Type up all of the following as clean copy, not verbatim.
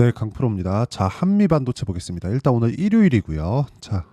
네, 강프로입니다. 자, 한미반도체 보겠습니다. 일단 오늘 일요일이고요. 자,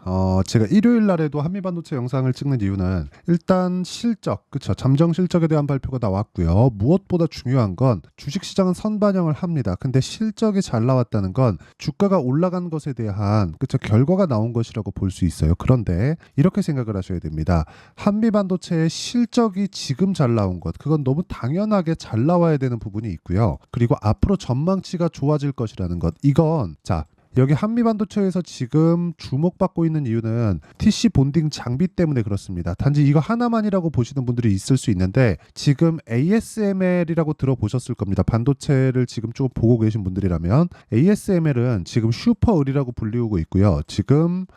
제가 일요일 날에도 한미반도체 영상을 찍는 이유는 일단 실적, 그쵸? 잠정 실적에 대한 발표가 나왔고요. 무엇보다 중요한 건 주식시장은 선반영을 합니다. 근데 실적이 잘 나왔다는 건 주가가 올라간 것에 대한, 그쵸? 결과가 나온 것이라고 볼 수 있어요. 그런데 이렇게 생각을 하셔야 됩니다. 한미반도체의 실적이 지금 잘 나온 것, 그건 너무 당연하게 잘 나와야 되는 부분이 있고요. 그리고 앞으로 전망치가 좋아질 것이라는 것, 이건 자, 여기 한미반도체에서 지금 주목받고 있는 이유는 TC 본딩 장비 때문에 그렇습니다. 단지 이거 하나만이라고 보시는 분들이 있을 수 있는데, 지금 ASML이라고 들어보셨을 겁니다. 반도체를 지금 쭉 보고 계신 분들이라면 ASML은 지금 슈퍼을이라고 불리우고 있고요. 지금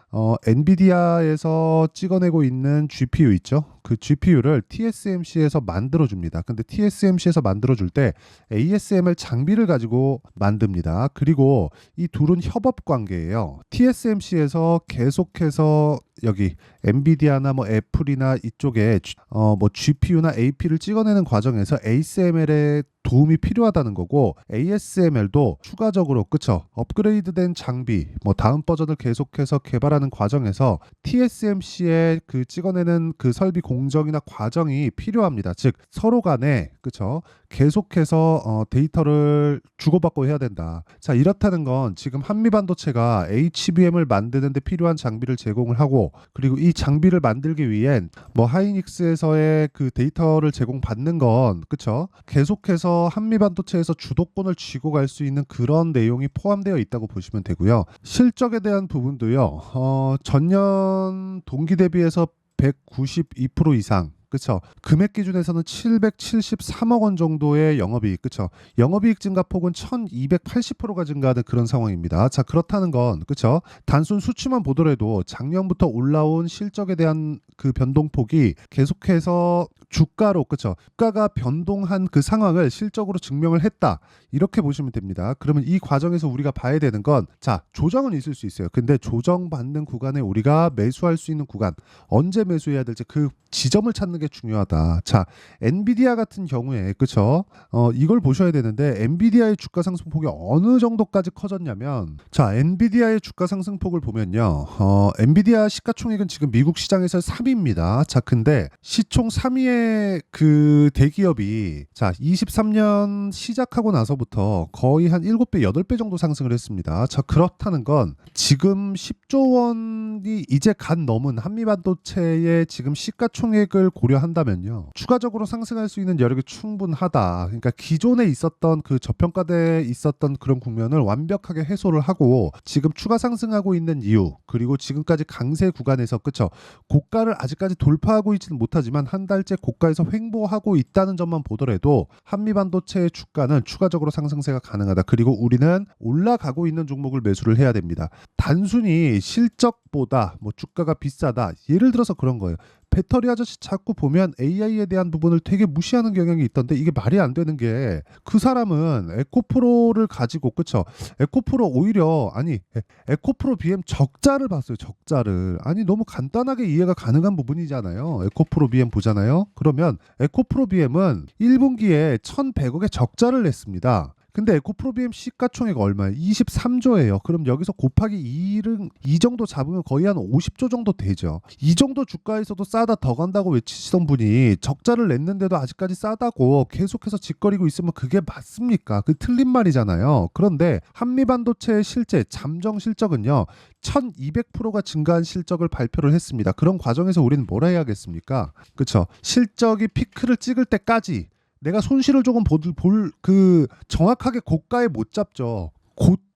엔비디아에서 찍어내고 있는 GPU 있죠? 그 GPU를 TSMC에서 만들어줍니다. 근데 TSMC에서 만들어줄 때 ASML 장비를 가지고 만듭니다. 그리고 이 둘은 협업 관계예요. TSMC에서 계속해서 여기 엔비디아나 뭐 애플이나 이쪽에 뭐 GPU나 AP를 찍어내는 과정에서 ASML의 도움이 필요하다는 거고, ASML도 추가적으로, 그쵸, 업그레이드된 장비, 뭐 다음 버전을 계속해서 개발하는 과정에서 TSMC의 그 찍어내는 그 설비 공정이나 과정이 필요합니다. 즉 서로 간에, 그쵸, 계속해서 데이터를 주고받고 해야 된다. 자, 이렇다는 건 지금 한미반도체가 HBM을 만드는 데 필요한 장비를 제공을 하고, 그리고 이 장비를 만들기 위hen 뭐 하이닉스에서의 그 데이터를 제공받는 건, 그쵸, 계속해서 한미반도체에서 주도권을 쥐고 갈 수 있는 그런 내용이 포함되어 있다고 보시면 되고요. 실적에 대한 부분도요. 전년 동기 대비해서 192% 이상, 그쵸, 금액 기준에서는 773억 원 정도의 영업이익, 그쵸, 영업이익 증가폭은 1280%가 증가하는 그런 상황입니다. 자, 그렇다는 건, 그쵸, 단순 수치만 보더라도 작년부터 올라온 실적에 대한 그 변동폭이 계속해서 주가로, 그쵸, 주가가 변동한 그 상황을 실적으로 증명을 했다, 이렇게 보시면 됩니다. 그러면 이 과정에서 우리가 봐야 되는 건, 자, 조정은 있을 수 있어요. 근데 조정받는 구간에 우리가 매수할 수 있는 구간, 언제 매수해야 될지 그 지점을 찾는 게 중요하다. 자, 엔비디아 같은 경우에, 그쵸, 이걸 보셔야 되는데, 엔비디아의 주가 상승폭이 어느 정도까지 커졌냐면, 자, 엔비디아의 주가 상승폭을 보면요, 엔비디아 시가총액은 지금 미국 시장에서 3위입니다. 자, 근데 시총 3위의 그 대기업이, 자, 23년 시작하고 나서부터 거의 한 7배, 8배 정도 상승을 했습니다. 자, 그렇다는 건 지금 10조 원이 이제 간 넘은 한미반도체의 지금 시가총액을 고려한다면요, 추가적으로 상승할 수 있는 여력이 충분하다. 그러니까 기존에 있었던 그 저평가돼 있었던 그런 국면을 완벽하게 해소를 하고 지금 추가 상승하고 있는 이유, 그리고 지금까지 강세 구간에서, 그쵸, 고가를 아직까지 돌파하고 있지는 못하지만 한 달째 고가에서 횡보하고 있다는 점만 보더라도 한미반도체의 주가는 추가적으로 상승세가 가능하다. 그리고 우리는 올라가고 있는 종목을 매수를 해야 됩니다. 단순히 실적보다 뭐 주가가 비싸다, 예를 들어서 그런 거예요. 배터리 아저씨 자꾸 보면 AI에 대한 부분을 되게 무시하는 경향이 있던데, 이게 말이 안 되는 게, 그 사람은 에코프로를 가지고, 그쵸, 에코프로 오히려, 아니, 에코프로 BM 적자를 봤어요. 적자를. 아니, 너무 간단하게 이해가 가능한 부분이잖아요. 에코프로 BM 보잖아요. 그러면 에코프로 BM은 1분기에 1100억의 적자를 냈습니다. 근데 에코프로비엠 시가총액 얼마예요? 23조예요. 그럼 여기서 곱하기 2를 이 정도 잡으면 거의 한 50조 정도 되죠. 이 정도 주가에서도 싸다 더 간다고 외치시던 분이 적자를 냈는데도 아직까지 싸다고 계속해서 짓거리고 있으면 그게 맞습니까? 그 틀린 말이잖아요. 그런데 한미반도체의 실제 잠정 실적은요, 1200%가 증가한 실적을 발표를 했습니다. 그런 과정에서 우리는 뭘 해야겠습니까? 그쵸? 실적이 피크를 찍을 때까지 내가 손실을 조금 그 정확하게 고가에 못 잡죠.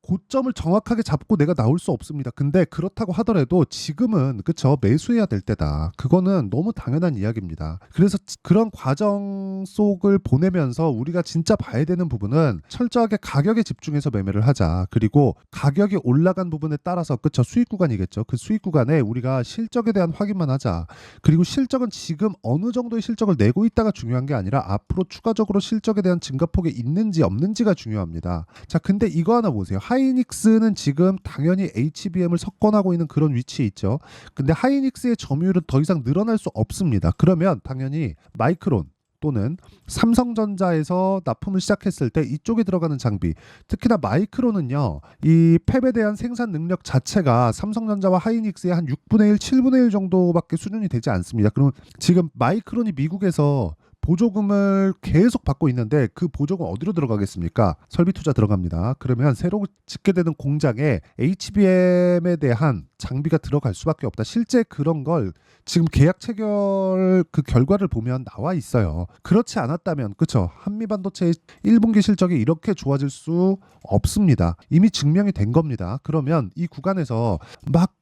고점을 정확하게 잡고 내가 나올 수 없습니다. 근데 그렇다고 하더라도 지금은, 그쵸, 매수해야 될 때다. 그거는 너무 당연한 이야기입니다. 그래서 그런 과정 속을 보내면서 우리가 진짜 봐야 되는 부분은 철저하게 가격에 집중해서 매매를 하자. 그리고 가격이 올라간 부분에 따라서, 그쵸, 수익 구간이겠죠. 그 수익 구간에 우리가 실적에 대한 확인만 하자. 그리고 실적은 지금 어느 정도의 실적을 내고 있다가 중요한 게 아니라 앞으로 추가적으로 실적에 대한 증가폭이 있는지 없는지가 중요합니다. 자, 근데 이거 하나 보세요. 하이닉스는 지금 당연히 HBM을 석권하고 있는 그런 위치에 있죠. 근데 하이닉스의 점유율은 더 이상 늘어날 수 없습니다. 그러면 당연히 마이크론, 또는 삼성전자에서 납품을 시작했을 때 이쪽에 들어가는 장비, 특히나 마이크론은요, 이 팹에 대한 생산 능력 자체가 삼성전자와 하이닉스의 한 6분의 1, 7분의 1 정도밖에 수준이 되지 않습니다. 그럼 지금 마이크론이 미국에서 보조금을 계속 받고 있는데 그 보조금 어디로 들어가겠습니까? 설비 투자 들어갑니다. 그러면 새로 짓게 되는 공장에 HBM에 대한 장비가 들어갈 수밖에 없다. 실제 그런 걸 지금 계약 체결 그 결과를 보면 나와 있어요. 그렇지 않았다면 그쵸? 한미반도체의 1분기 실적이 이렇게 좋아질 수 없습니다. 이미 증명이 된 겁니다. 그러면 이 구간에서 막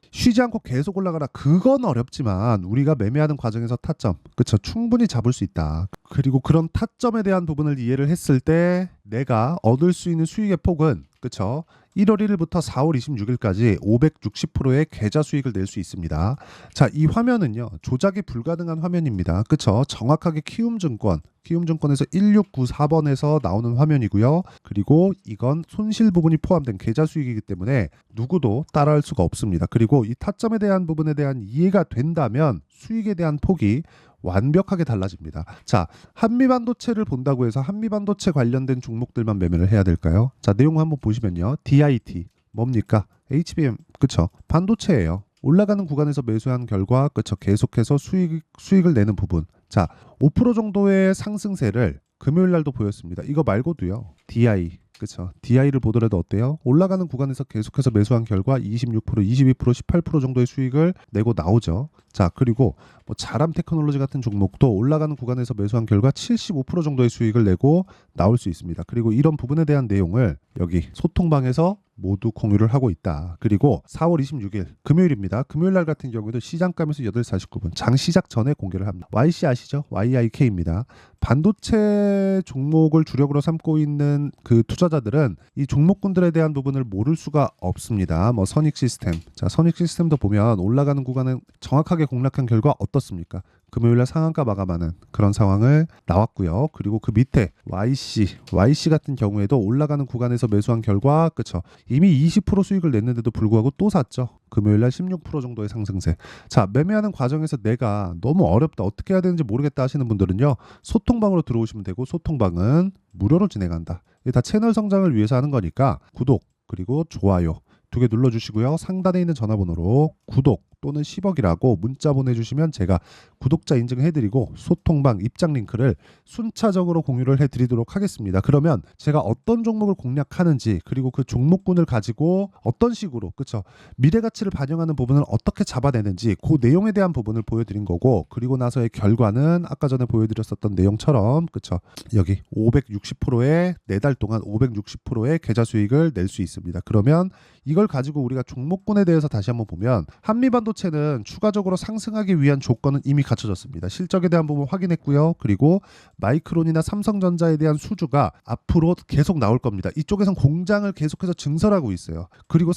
쉬지 않고 계속 올라가라. 그건 어렵지만 우리가 매매하는 과정에서 타점, 그쵸? 충분히 잡을 수 있다. 그리고 그런 타점에 대한 부분을 이해를 했을 때 내가 얻을 수 있는 수익의 폭은, 그쵸? 1월 1일부터 4월 26일까지 560%의 계좌 수익을 낼 수 있습니다. 자, 이 화면은요, 조작이 불가능한 화면입니다. 그쵸? 정확하게 키움증권에서 1694번에서 나오는 화면이고요. 그리고 이건 손실 부분이 포함된 계좌 수익이기 때문에 누구도 따라할 수가 없습니다. 그리고 이 타점에 대한 부분에 대한 이해가 된다면 수익에 대한 폭이 완벽하게 달라집니다. 자, 한미반도체를 본다고 해서 한미반도체 관련된 종목들만 매매를 해야 될까요? 자, 내용 한번 보시면요. DIT 뭡니까? HBM, 그쵸? 반도체예요. 올라가는 구간에서 매수한 결과, 그쵸? 계속해서 수익을 내는 부분. 자, 5% 정도의 상승세를 금요일 날도 보였습니다. 이거 말고도요. DI, 그쵸? DI를 보더라도 어때요? 올라가는 구간에서 계속해서 매수한 결과 26%, 22%, 18% 정도의 수익을 내고 나오죠. 자, 그리고 자람 테크놀로지 같은 종목도 올라가는 구간에서 매수한 결과 75% 정도의 수익을 내고 나올 수 있습니다. 그리고 이런 부분에 대한 내용을 여기 소통방에서 모두 공유를 하고 있다. 그리고 4월 26일 금요일입니다. 금요일 날 같은 경우에도 시장감에서 8시 49분 장 시작 전에 공개를 합니다. YC 아시죠? YIK입니다. 반도체 종목을 주력으로 삼고 있는 그 투자자들은 이 종목군들에 대한 부분을 모를 수가 없습니다. 선익 시스템. 자, 선익 시스템도 보면 올라가는 구간은 정확하게 공략한 결과 어떻습니까? 금요일날 상한가 마감하는 그런 상황을 나왔고요. 그리고 그 밑에 YC 같은 경우에도 올라가는 구간에서 매수한 결과, 그쵸? 이미 20% 수익을 냈는데도 불구하고 또 샀죠. 금요일날 16% 정도의 상승세. 자, 매매하는 과정에서 내가 너무 어렵다, 어떻게 해야 되는지 모르겠다 하시는 분들은요, 소통방으로 들어오시면 되고, 소통방은 무료로 진행한다. 이게 다 채널 성장을 위해서 하는 거니까 구독 그리고 좋아요 2개 눌러주시고요. 상단에 있는 전화번호로 구독 또는 10억이라고 문자 보내주시면 제가 구독자 인증해드리고 소통방 입장 링크를 순차적으로 공유를 해드리도록 하겠습니다. 그러면 제가 어떤 종목을 공략하는지, 그리고 그 종목군을 가지고 어떤 식으로, 그쵸? 미래 가치를 반영하는 부분을 어떻게 잡아내는지 그 내용에 대한 부분을 보여드린 거고, 그리고 나서의 결과는 아까 전에 보여드렸었던 내용처럼, 그쵸? 여기 560%의 4달 동안 560%의 계좌 수익을 낼 수 있습니다. 그러면 이걸 가지고 우리가 종목군에 대해서 다시 한번 보면, 한미반도체는 추가적으로 상승하기 위한 조건은 이미 갖춰졌습니다. 실적에 대한 부분 확인했고요. 그리고 마이크론이나 삼성전자에 대한 수주가 앞으로 계속 나올 겁니다. 이쪽에선 공장을 계속해서 증설하고 있어요. 그리고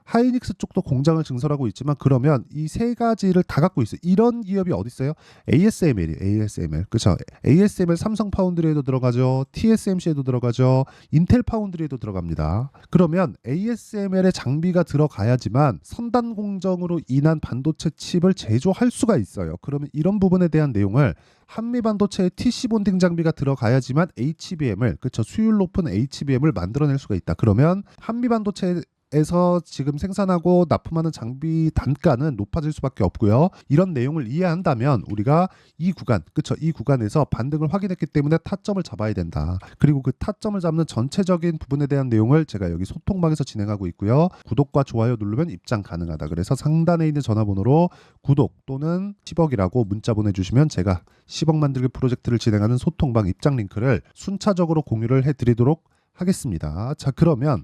하이닉스 쪽도 공장을 증설하고 있지만, 그러면 이 세 가지를 다 갖고 있어요. 이런 기업이 어디 있어요? ASML, 그렇죠? ASML 삼성 파운드리에도 들어가죠. TSMC에도 들어가죠. 인텔 파운드리에도 들어갑니다. 그러면 ASML의 장비가 들어가야지만 선단 공정으로 인한 반도체 칩을 제조할 수가 있어요. 그러면 이런 부분에 대한 내용을, 한미반도체의 TC 본딩 장비가 들어가야지만 HBM을, 그렇죠? 수율 높은 HBM을 만들어낼 수가 있다. 그러면 한미반도체에서 지금 생산하고 납품하는 장비 단가는 높아질 수밖에 없고요. 이런 내용을 이해한다면 우리가 이 구간, 그쵸? 이 구간에서 반등을 확인했기 때문에 타점을 잡아야 된다. 그리고 그 타점을 잡는 전체적인 부분에 대한 내용을 제가 여기 소통방에서 진행하고 있고요. 구독과 좋아요 누르면 입장 가능하다. 그래서 상단에 있는 전화번호로 구독 또는 10억이라고 문자 보내주시면 제가 10억 만들기 프로젝트를 진행하는 소통방 입장 링크를 순차적으로 공유를 해드리도록 하겠습니다. 자, 그러면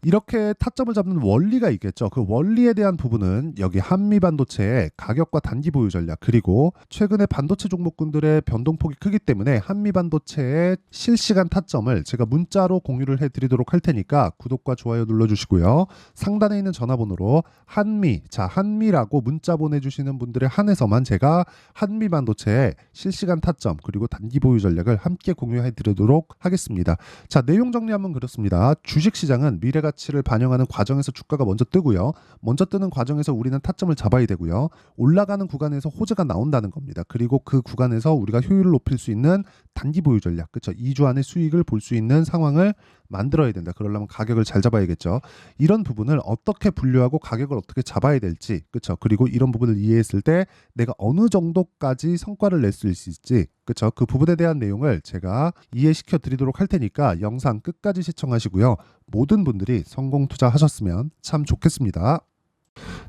이렇게 타점을 잡는 원리가 있겠죠. 그 원리에 대한 부분은 여기 한미반도체의 가격과 단기 보유 전략, 그리고 최근에 반도체 종목군들의 변동폭이 크기 때문에 한미반도체의 실시간 타점을 제가 문자로 공유를 해드리도록 할 테니까 구독과 좋아요 눌러주시고요. 상단에 있는 전화번호로 한미라고 문자 보내주시는 분들에 한해서만 제가 한미반도체의 실시간 타점 그리고 단기 보유 전략을 함께 공유해드리도록 하겠습니다. 자, 내용 정리하면 그렇습니다. 주식시장은 미래가 가치를 반영하는 과정에서 주가가 먼저 뜨고요. 먼저 뜨는 과정에서 우리는 타점을 잡아야 되고요. 올라가는 구간에서 호재가 나온다는 겁니다. 그리고 그 구간에서 우리가 효율을 높일 수 있는 단기 보유 전략, 그렇죠? 2주 안에 수익을 볼 수 있는 상황을 만들어야 된다. 그러려면 가격을 잘 잡아야겠죠. 이런 부분을 어떻게 분류하고 가격을 어떻게 잡아야 될지, 그렇죠? 그리고 이런 부분을 이해했을 때 내가 어느 정도까지 성과를 낼 수 있을지, 그렇죠? 그 부분에 대한 내용을 제가 이해시켜 드리도록 할 테니까 영상 끝까지 시청하시고요. 모든 분들이 성공 투자하셨으면 참 좋겠습니다.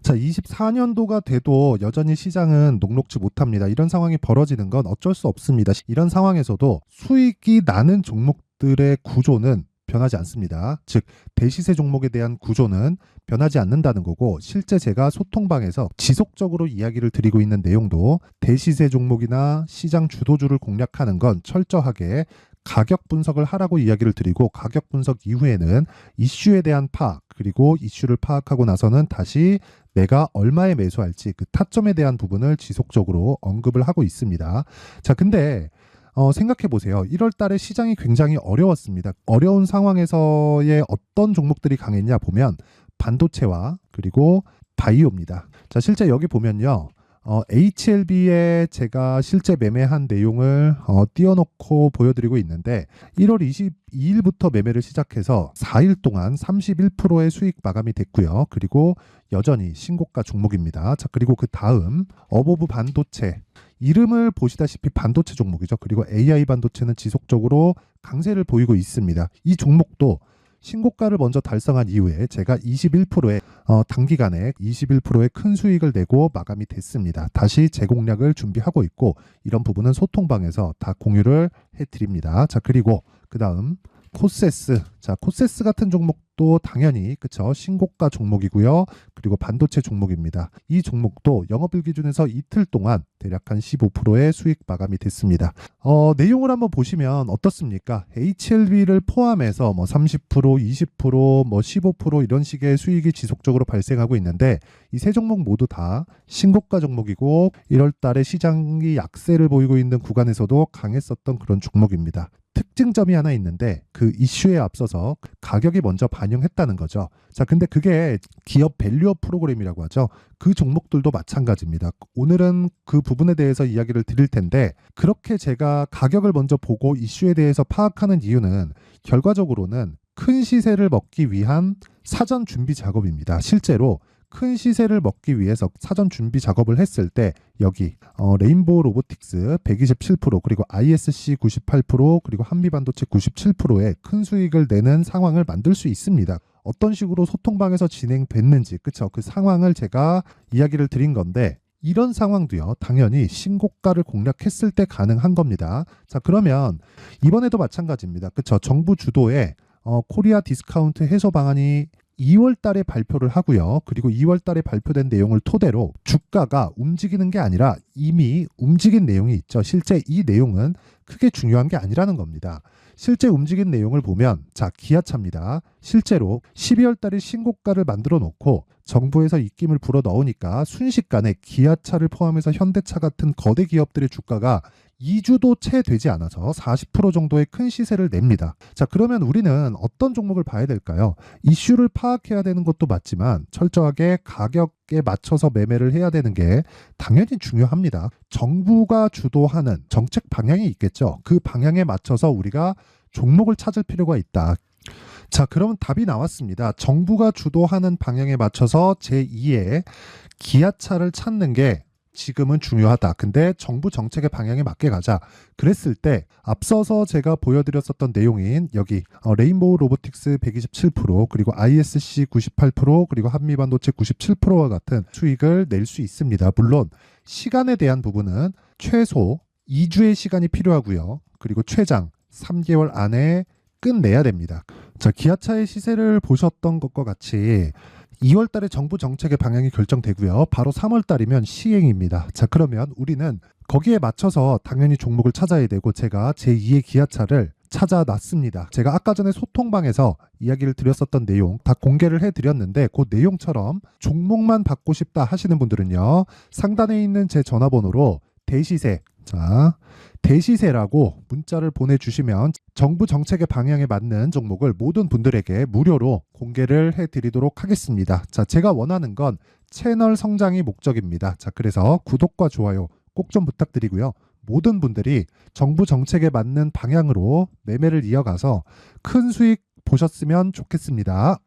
자, 24년도가 돼도 여전히 시장은 녹록지 못합니다. 이런 상황이 벌어지는 건 어쩔 수 없습니다. 이런 상황에서도 수익이 나는 종목들의 구조는 변하지 않습니다. 즉, 대시세 종목에 대한 구조는 변하지 않는다는 거고, 실제 제가 소통방에서 지속적으로 이야기를 드리고 있는 내용도 대시세 종목이나 시장 주도주를 공략하는 건 철저하게 가격 분석을 하라고 이야기를 드리고, 가격 분석 이후에는 이슈에 대한 파악, 그리고 이슈를 파악하고 나서는 다시 내가 얼마에 매수할지 그 타점에 대한 부분을 지속적으로 언급을 하고 있습니다. 자, 근데 생각해 보세요. 1월 달에 시장이 굉장히 어려웠습니다. 어려운 상황에서의 어떤 종목들이 강했냐 보면 반도체와 그리고 바이오입니다. 자, 실제 여기 보면요. HLB에 제가 실제 매매한 내용을 띄워놓고 보여드리고 있는데 1월 22일부터 매매를 시작해서 4일 동안 31%의 수익 마감이 됐고요. 그리고 여전히 신고가 종목입니다. 자, 그리고 그 다음 어보브 반도체, 이름을 보시다시피 반도체 종목이죠. 그리고 AI 반도체는 지속적으로 강세를 보이고 있습니다. 이 종목도 신고가를 먼저 달성한 이후에 제가 21%의 단기간에 21%의 큰 수익을 내고 마감이 됐습니다. 다시 재공략을 준비하고 있고, 이런 부분은 소통방에서 다 공유를 해드립니다. 자, 그리고 그 다음 코세스. 자, 코세스 같은 종목도 당연히 그쵸, 신고가 종목이고요. 그리고 반도체 종목입니다. 이 종목도 영업일 기준에서 이틀 동안 대략 한 15%의 수익 마감이 됐습니다. 내용을 한번 보시면 어떻습니까? HLB를 포함해서 뭐 30%, 20%, 뭐 15% 이런 식의 수익이 지속적으로 발생하고 있는데, 이 세 종목 모두 다 신고가 종목이고 1월 달에 시장이 약세를 보이고 있는 구간에서도 강했었던 그런 종목입니다. 특징점이 하나 있는데 그 이슈에 앞서서 가격이 먼저 반영했다는 거죠. 자, 근데 그게 기업 밸류업 프로그램이라고 하죠. 그 종목들도 마찬가지입니다. 오늘은 그 부분에 대해서 이야기를 드릴 텐데, 그렇게 제가 가격을 먼저 보고 이슈에 대해서 파악하는 이유는 결과적으로는 큰 시세를 먹기 위한 사전 준비 작업입니다. 실제로 큰 시세를 먹기 위해서 사전 준비 작업을 했을 때 여기 레인보우 로보틱스 127%, 그리고 ISC 98%, 그리고 한미반도체 97%의 큰 수익을 내는 상황을 만들 수 있습니다. 어떤 식으로 소통방에서 진행됐는지, 그쵸? 그 상황을 제가 이야기를 드린 건데, 이런 상황도요, 당연히 신고가를 공략했을 때 가능한 겁니다. 자, 그러면 이번에도 마찬가지입니다. 그쵸? 정부 주도의 코리아 디스카운트 해소 방안이 2월 달에 발표를 하고요. 그리고 2월 달에 발표된 내용을 토대로 주가가 움직이는 게 아니라 이미 움직인 내용이 있죠. 실제 이 내용은 크게 중요한 게 아니라는 겁니다. 실제 움직인 내용을 보면, 자, 기아차입니다. 실제로 12월 달에 신고가를 만들어 놓고 정부에서 입김을 불어 넣으니까 순식간에 기아차를 포함해서 현대차 같은 거대 기업들의 주가가 2주도 채 되지 않아서 40% 정도의 큰 시세를 냅니다. 자, 그러면 우리는 어떤 종목을 봐야 될까요? 이슈를 파악해야 되는 것도 맞지만 철저하게 가격에 맞춰서 매매를 해야 되는 게 당연히 중요합니다. 정부가 주도하는 정책 방향이 있겠죠. 그 방향에 맞춰서 우리가 종목을 찾을 필요가 있다. 자, 그러면 답이 나왔습니다. 정부가 주도하는 방향에 맞춰서 제2의 기아차를 찾는 게 지금은 중요하다. 근데 정부 정책의 방향에 맞게 가자. 그랬을 때 앞서서 제가 보여드렸었던 내용인 여기 레인보우 로보틱스 127%, 그리고 ISC 98%, 그리고 한미반도체 97%와 같은 수익을 낼 수 있습니다. 물론 시간에 대한 부분은 최소 2주의 시간이 필요하고요. 그리고 최장 3개월 안에 끝내야 됩니다. 자, 기아차의 시세를 보셨던 것과 같이 2월 달에 정부 정책의 방향이 결정되고요. 바로 3월 달이면 시행입니다. 자, 그러면 우리는 거기에 맞춰서 당연히 종목을 찾아야 되고, 제가 제2의 기아차를 찾아놨습니다. 제가 아까 전에 소통방에서 이야기를 드렸었던 내용 다 공개를 해드렸는데, 그 내용처럼 종목만 받고 싶다 하시는 분들은요, 상단에 있는 제 전화번호로 대시세 자, 대시세라고 문자를 보내주시면 정부 정책의 방향에 맞는 종목을 모든 분들에게 무료로 공개를 해드리도록 하겠습니다. 자, 제가 원하는 건 채널 성장이 목적입니다. 자, 그래서 구독과 좋아요 꼭 좀 부탁드리고요. 모든 분들이 정부 정책에 맞는 방향으로 매매를 이어가서 큰 수익 보셨으면 좋겠습니다.